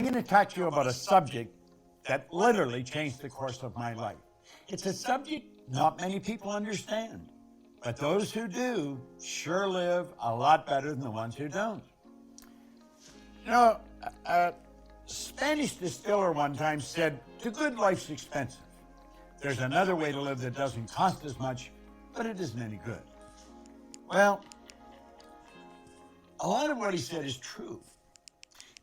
I'm going to talk to you about a subject that literally changed the course of my life. It's a subject not many people understand, but those who do sure live a lot better than the ones who don't. You know, a Spanish distiller one time said, "The good life's expensive. There's another way to live that doesn't cost as much, but it isn't any good." Well, a lot of what he said is true.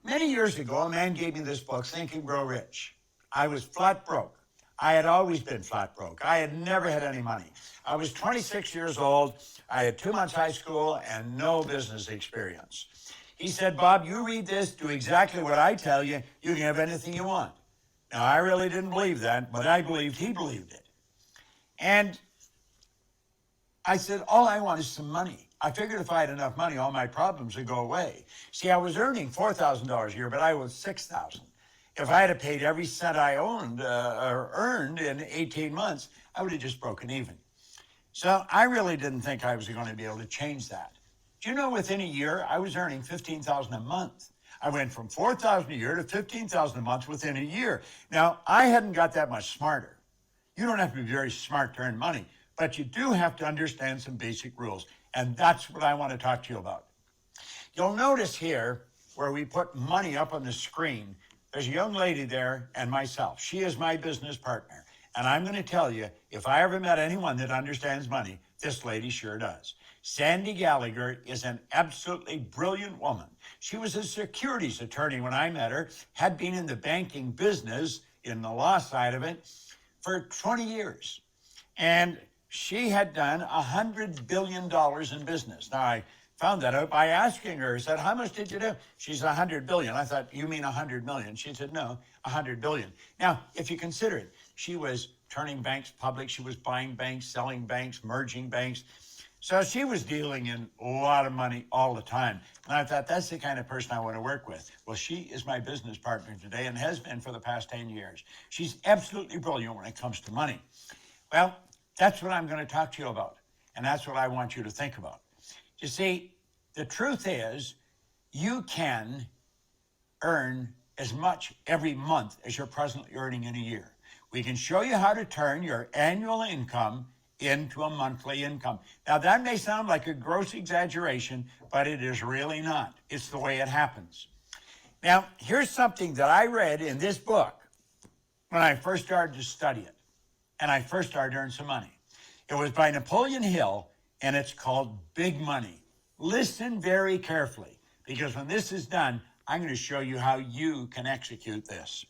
Many years ago, a man gave me this book, Think and Grow Rich. I was flat broke. I had always been flat broke. I had never had any money. I was 26 years old. I had 2 months high school and no business experience. He said, "Bob, you read this, do exactly what I tell you, you can have anything you want." Now, I really didn't believe that, but I believed he believed it. And I said, all I want is some money. I figured if I had enough money, all my problems would go away. See, I was earning $4,000 a year, but I was $6,000. If I had paid every cent I owned or earned in 18 months, I would have just broken even. So I really didn't think I was going to be able to change that. Do you know, within a year, I was earning $15,000 a month. I went from $4,000 a year to $15,000 a month within a year. Now, I hadn't got that much smarter. You don't have to be very smart to earn money, but you do have to understand some basic rules. And that's what I want to talk to you about. You'll notice here where we put money up on the screen, there's a young lady there and myself. She is my business partner. And I'm going to tell you, if I ever met anyone that understands money, this lady sure does. Sandy Gallagher is an absolutely brilliant woman. She was a securities attorney when I met her, had been in the banking business, in the law side of it, for 20 years. And she had done $100 billion in business. Now, I found that out by asking her. I said, "How much did you do?" She said, $100 billion. I thought, "You mean 100 million?" She said, "No, 100 billion. Now, if you consider it, she was turning banks public. She was buying banks, selling banks, merging banks. So she was dealing in a lot of money all the time. And I thought, that's the kind of person I want to work with. Well, she is my business partner today and has been for the past 10 years. She's absolutely brilliant when it comes to money. Well, that's what I'm going to talk to you about. And that's what I want you to think about. You see, the truth is, you can earn as much every month as you're presently earning in a year. We can show you how to turn your annual income into a monthly income. Now, that may sound like a gross exaggeration, but it is really not. It's the way it happens. Now, here's something that I read in this book when I first started to study it, and I first started to earn some money. It was by Napoleon Hill, and it's called Big Money. Listen very carefully, because when this is done, I'm going to show you how you can execute this.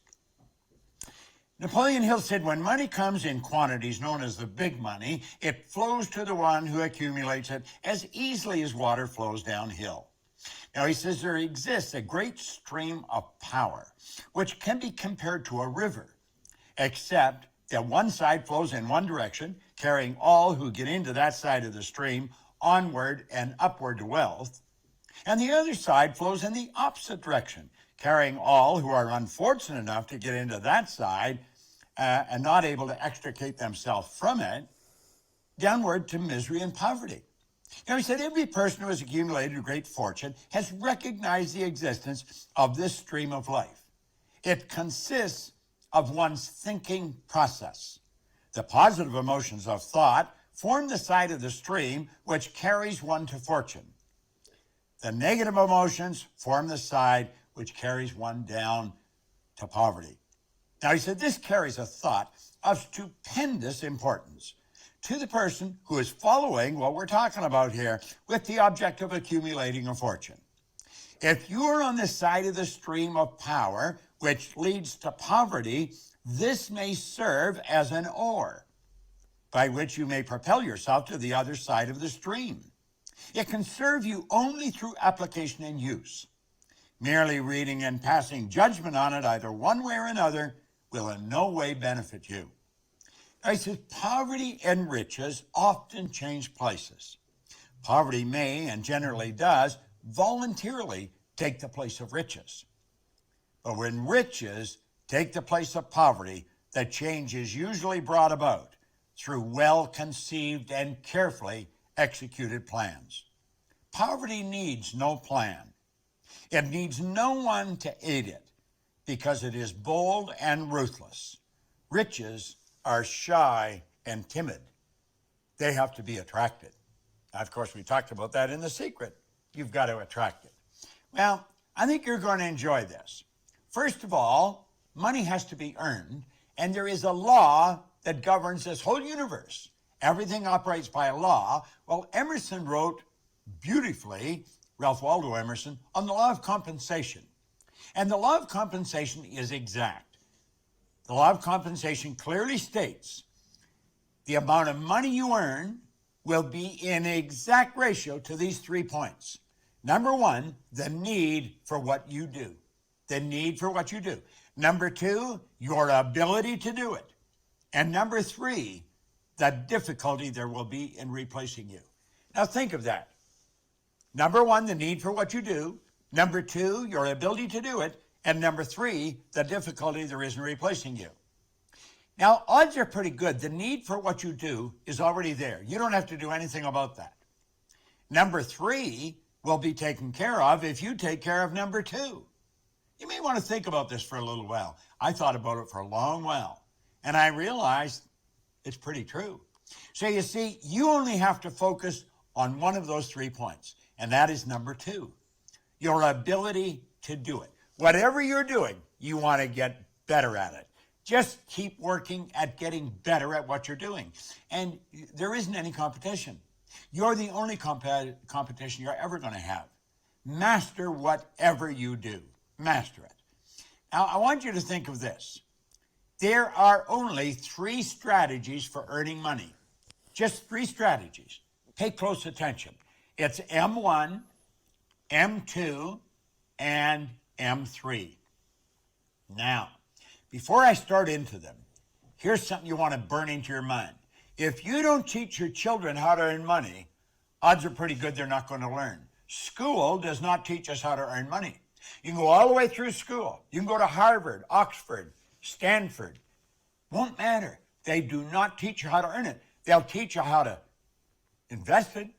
Napoleon Hill said, when money comes in quantities known as the big money, it flows to the one who accumulates it as easily as water flows downhill. Now, he says there exists a great stream of power, which can be compared to a river, except that one side flows in one direction, carrying all who get into that side of the stream onward and upward to wealth, and the other side flows in the opposite direction, carrying all who are unfortunate enough to get into that side and not able to extricate themselves from it, downward to misery and poverty. Now, he said every person who has accumulated a great fortune has recognized the existence of this stream of life. It consists of one's thinking process. The positive emotions of thought form the side of the stream which carries one to fortune. The negative emotions form the side which carries one down to poverty. Now, he said this carries a thought of stupendous importance to the person who is following what we're talking about here with the object of accumulating a fortune. If you are on the side of the stream of power, which leads to poverty, this may serve as an oar by which you may propel yourself to the other side of the stream. It can serve you only through application and use. Merely reading and passing judgment on it either one way or another will in no way benefit you. Now, he says poverty and riches often change places. Poverty may, and generally does, voluntarily take the place of riches. But when riches take the place of poverty, the change is usually brought about through well-conceived and carefully executed plans. Poverty needs no plan. It needs no one to aid it. because it is bold and ruthless. Riches are shy and timid. They have to be attracted. Now, of course, we talked about that in The Secret. You've got to attract it. Well, I think you're going to enjoy this. First of all, money has to be earned, and there is a law that governs this whole universe. Everything operates by a law. Well, Emerson wrote beautifully, Ralph Waldo Emerson, on the law of compensation. And the law of compensation is exact. The law of compensation clearly states the amount of money you earn will be in exact ratio to these 3 points. Number one, the need for what you do. The need for what you do. Number two, your ability to do it. And number three, the difficulty there will be in replacing you. Now think of that. Number one, the need for what you do. Number two, your ability to do it. And number three, the difficulty there is in replacing you. Now, odds are pretty good. The need for what you do is already there. You don't have to do anything about that. Number three will be taken care of if you take care of number two. You may want to think about this for a little while. I thought about it for a long while, and I realized it's pretty true. So you see, you only have to focus on one of those 3 points, and that is number two, your ability to do it. Whatever you're doing, you want to get better at it. Just keep working at getting better at what you're doing. And there isn't any competition. You're the only competition you're ever going to have. Master whatever you do. Master it. Now, I want you to think of this. There are only 3 strategies for earning money. Just 3 strategies. Pay close attention. It's M1, M2, and M3. Now, before I start into them, here's something you want to burn into your mind. If you don't teach your children how to earn money, odds are pretty good they're not going to learn. School does not teach us how to earn money. You can go all the way through school. You can go to Harvard, Oxford, Stanford. Won't matter. They do not teach you how to earn it. They'll teach you how to invest it.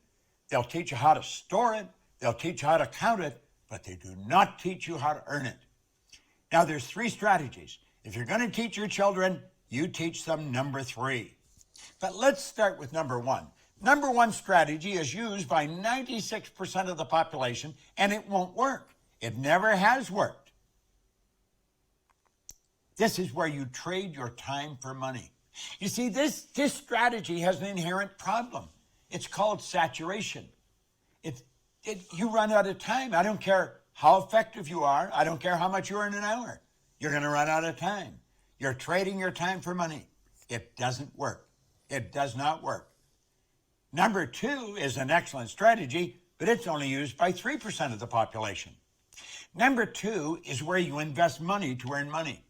They'll teach you how to store it. They'll teach you how to count it, but they do not teach you how to earn it. Now, there's 3 strategies. If you're going to teach your children, you teach them number 3. But let's start with number 1. Number 1 strategy is used by 96% of the population, and it won't work. It never has worked. This is where you trade your time for money. You see, this strategy has an inherent problem. It's called saturation. You run out of time. I don't care how effective you are. I don't care how much you earn an hour. You're going to run out of time. You're trading your time for money. It doesn't work. It does not work. Number 2 is an excellent strategy, but it's only used by 3% of the population. Number 2 is where you invest money to earn money.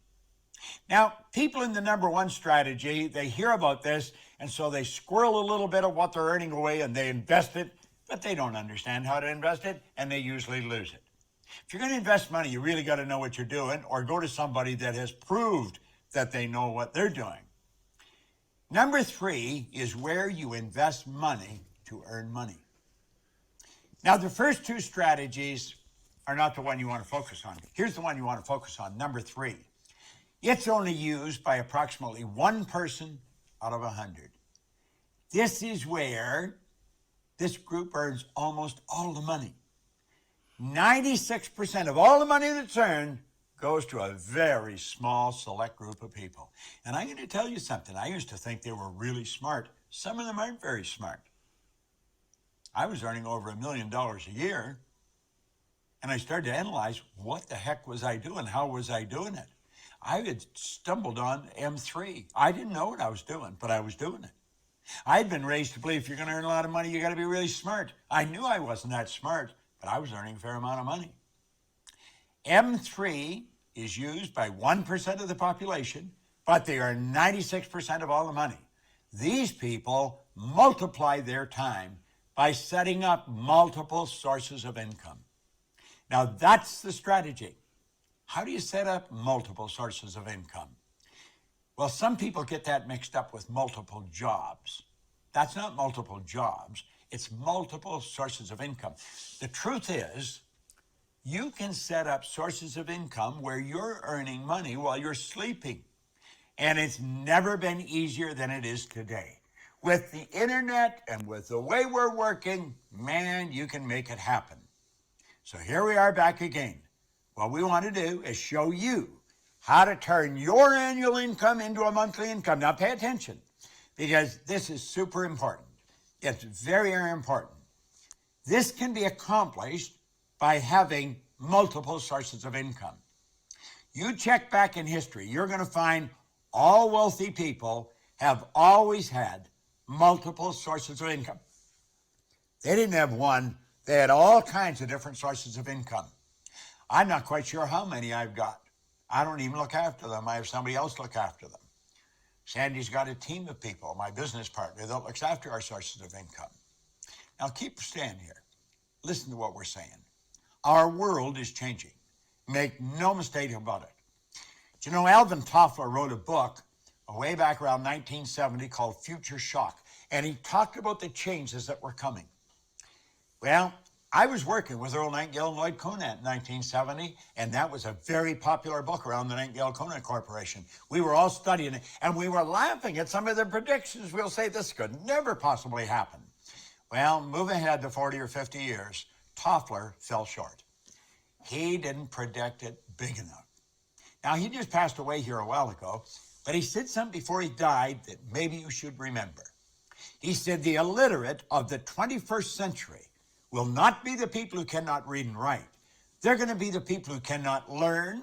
Now, people in the number 1 strategy, they hear about this, and so they squirrel a little bit of what they're earning away and they invest it, but they don't understand how to invest it, and they usually lose it. If you're going to invest money, you really got to know what you're doing, or go to somebody that has proved that they know what they're doing. Number 3 is where you invest money to earn money. Now, the first 2 strategies are not the one you want to focus on. Here's the one you want to focus on, number 3. It's only used by approximately 1 person out of 100. This is where this group earns almost all the money. 96% of all the money that's earned goes to a very small select group of people. And I'm going to tell you something. I used to think they were really smart. Some of them aren't very smart. I was earning over $1 million a year, and I started to analyze what the heck was I doing? How was I doing it? I had stumbled on M3. I didn't know what I was doing, but I was doing it. I had been raised to believe if you're going to earn a lot of money, you got to be really smart. I knew I wasn't that smart, but I was earning a fair amount of money. M3 is used by 1% of the population, but they earn 96% of all the money. These people multiply their time by setting up multiple sources of income. Now, that's the strategy. How do you set up multiple sources of income? Well, some people get that mixed up with multiple jobs. That's not multiple jobs. It's multiple sources of income. The truth is, You can set up sources of income where you're earning money while you're sleeping. And it's never been easier than it is today. With the internet and with the way we're working, man, you can make it happen. So here we are back again. What we want to do is show you how to turn your annual income into a monthly income. Now pay attention, because this is super important. It's very, very important. This can be accomplished by having multiple sources of income. You check back in history, you're going to find all wealthy people have always had multiple sources of income. They didn't have one. They had all kinds of different sources of income. I'm not quite sure how many I've got. I don't even look after them. I have somebody else look after them. Sandy's got a team of people, my business partner, that looks after our sources of income. Now keep staying here. Listen to what we're saying. Our world is changing. Make no mistake about it. Do you know, Alvin Toffler wrote a book way back around 1970 called Future Shock, and he talked about the changes that were coming. Well, I was working with Earl Nightingale and Lloyd Conant in 1970, and that was a very popular book around the Nightingale-Conant Corporation. We were all studying it, and we were laughing at some of the predictions. We'll say this could never possibly happen. Well, move ahead to 40 or 50 years, Toffler fell short. He didn't predict it big enough. Now, he just passed away here a while ago, but he said something before he died that maybe you should remember. He said, the illiterate of the 21st century will not be the people who cannot read and write. They're going to be the people who cannot learn,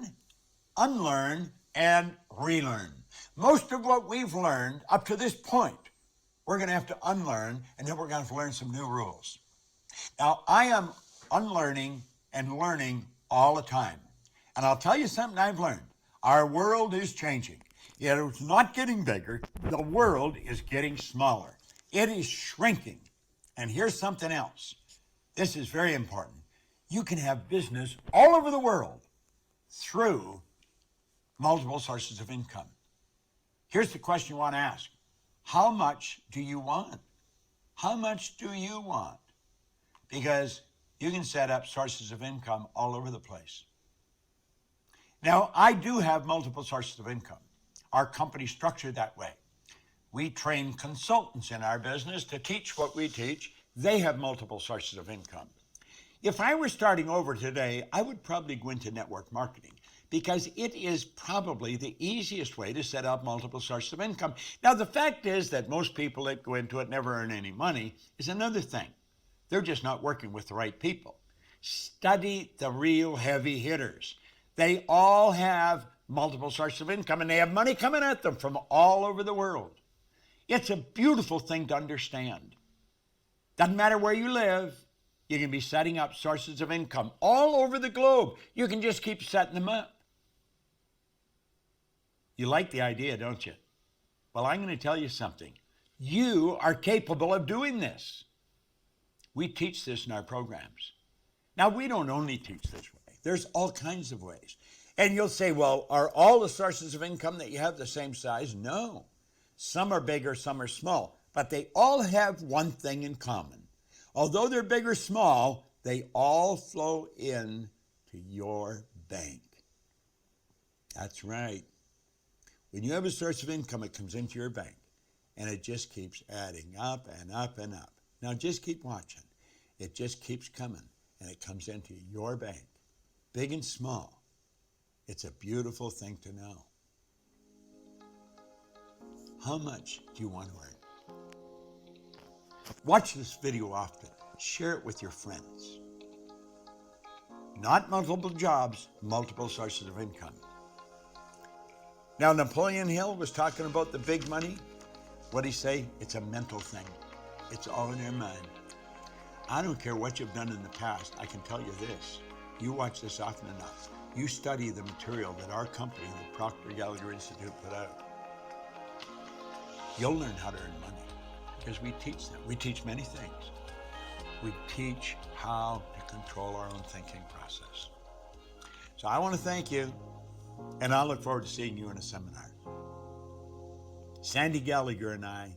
unlearn, and relearn. Most of what we've learned up to this point, we're going to have to unlearn, and then we're going to have to learn some new rules. Now, I am unlearning and learning all the time. And I'll tell you something I've learned. Our world is changing. It's not getting bigger. The world is getting smaller. It is shrinking. And here's something else. This is very important. You can have business all over the world through multiple sources of income. Here's the question you want to ask. How much do you want? How much do you want? Because you can set up sources of income all over the place. Now, I do have multiple sources of income. Our company's structured that way. We train consultants in our business to teach what we teach. They have multiple sources of income. If I were starting over today, I would probably go into network marketing because it is probably the easiest way to set up multiple sources of income. Now, the fact is that most people that go into it never earn any money is another thing. They're just not working with the right people. Study the real heavy hitters. They all have multiple sources of income, and they have money coming at them from all over the world. It's a beautiful thing to understand. Doesn't matter where you live, you can be setting up sources of income all over the globe. You can just keep setting them up. You like the idea, don't you? Well, I'm going to tell you something. You are capable of doing this. We teach this in our programs. Now, we don't only teach this way. There's all kinds of ways. And you'll say, well, are all the sources of income that you have the same size? No. Some are bigger, some are small. But they all have one thing in common. Although they're big or small, they all flow in to your bank. That's right. When you have a source of income, it comes into your bank. And it just keeps adding up and up and up. Now just keep watching. It just keeps coming. And it comes into your bank. Big and small. It's a beautiful thing to know. How much do you want to earn? Watch this video often. Share it with your friends. Not multiple jobs, multiple sources of income. Now, Napoleon Hill was talking about the big money. What did he say? It's a mental thing. It's all in your mind. I don't care what you've done in the past. I can tell you this. You watch this often enough. You study the material that our company, the Proctor Gallagher Institute, put out. You'll learn how to earn money because we teach them. We teach many things. We teach how to control our own thinking process. So I want to thank you, and I look forward to seeing you in a seminar. Sandy Gallagher and I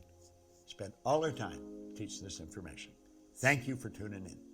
spent all our time teaching this information. Thank you for tuning in.